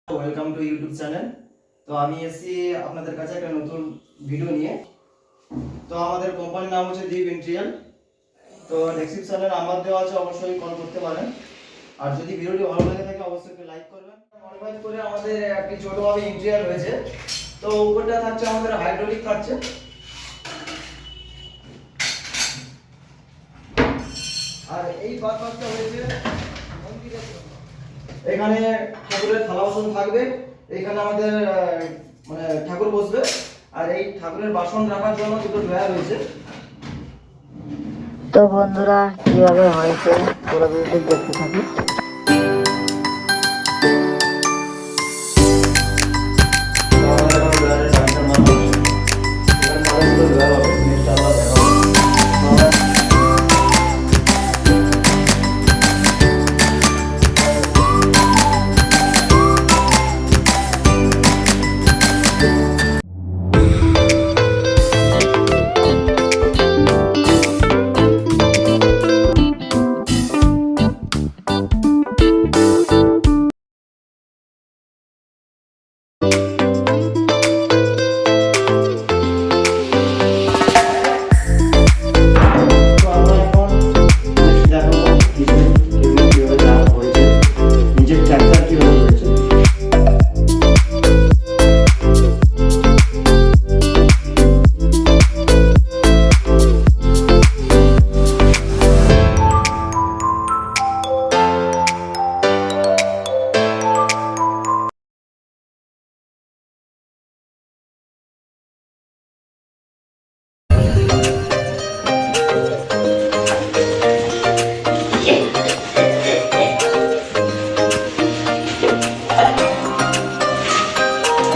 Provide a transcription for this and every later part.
Welcome to YouTube channel. তো আমি এসেছি আপনাদের কাছে একটা নতুন ভিডিও নিয়ে। তো আমাদের কোম্পানির নাম হচ্ছে দীপ ইন্টেরিয়াল। তো ডেসক্রিপশনে নাম্বার দেওয়া আছে, অবশ্যই কল করতে পারেন। আর যদি ভিডিওটি ভালো লাগে থাকে অবশ্যই একটু লাইক করবেন। মডিফাই করে আমাদের একটি ছোটভাবে ইন্টেরিয়াল হয়েছে। তো উপরটা থাকছে আমাদের হাইড্রোলিক থাকছে, আর এই পাশটা হয়েছে মন্দিরের জন্য। এখানে ঠাকুরের থালা বাসন থাকবে, এখানে আমাদের মানে ঠাকুর বসবে, আর এই ঠাকুরের বাসন রাখার জন্য দুটো ড্রয়ার রয়েছে। তো বন্ধুরা কিভাবে হয়েছে পুরো ভিডিওটি দেখতে থাকি।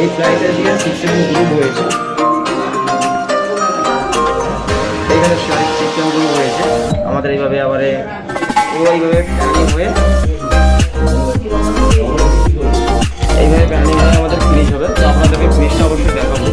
এই ফ্লাইটটা দিয়ে 6 এম গ্রুপ হয়েছে, এখানে 6 এম গ্রুপ হয়েছে আমাদের। এইভাবে আবার এইভাবে প্ল্যানিং হয়ে আমাদের ফিনিশ হবে। তো আপনাদেরকে ফিনিশটা অবশ্যই দেখাবো।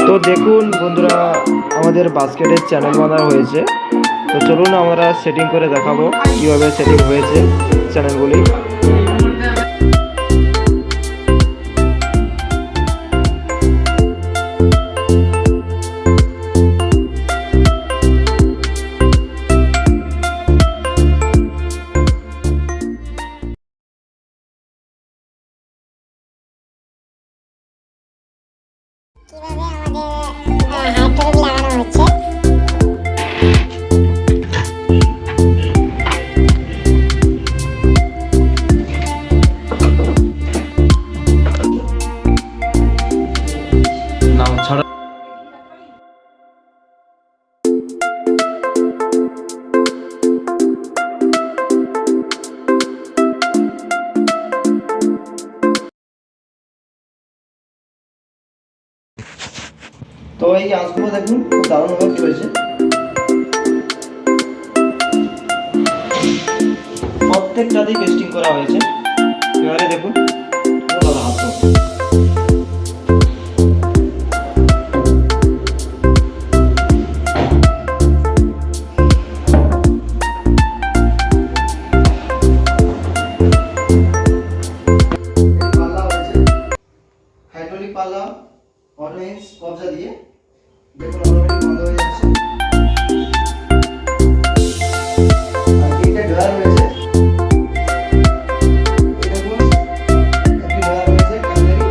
তো দেখুন বন্ধুরা, আমাদের বাস্কেটের চ্যানেল বানানো হয়েছে। তো চলুন আমরা সেটিং করে দেখাবো কিভাবে সেটিং হয়েছে চ্যানেলগুলি। কিভাবে আমাদের তো এই আঁচগুলো দেখুন খুব দারুণভাবে কি হয়েছে। প্রত্যেকটাতেই পেস্টিং করা হয়েছে। এবারে দেখুন ভালো হাত হাইড্রোলিক পাল্লা অটো হিঞ্জ কবজা দিয়ে দেখুন অটোমেটিক বন্ধ হয়ে যাচ্ছে। আর তিনটে ড্রয়ার রয়েছে, এই দেখুন একটি ড্রয়ার রয়েছে ক্যামেরি,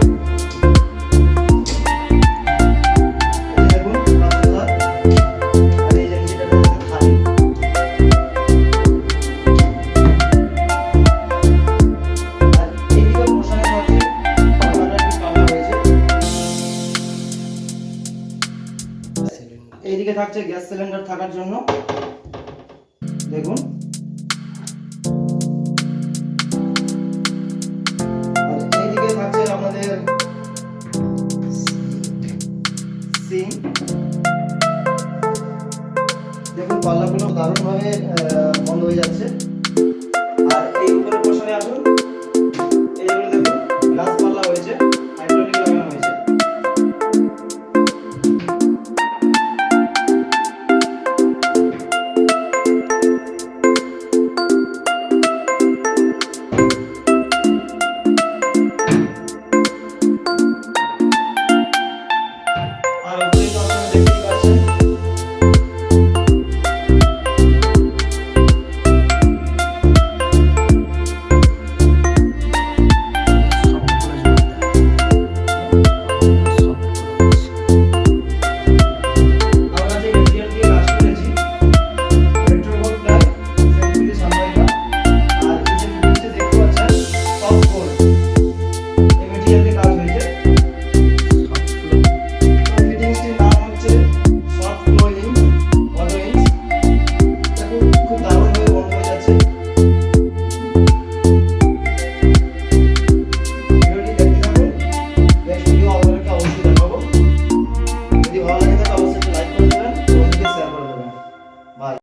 এই দেখুন পাঁচটা, আর এই যে নিচেটা রয়েছে খালি। আর এইদিকে মোশনের সাথে পাল্লাটা একটু কাটা হয়েছে। এইদিকে থাকছে গ্যাস সিলিন্ডার থাকার জন্য, দেখুন। আর এইদিকে থাকছে আমাদের সিং। দেখুন পাল্লাগুলো দারুণভাবে বন্ধ হয়ে যাচ্ছে।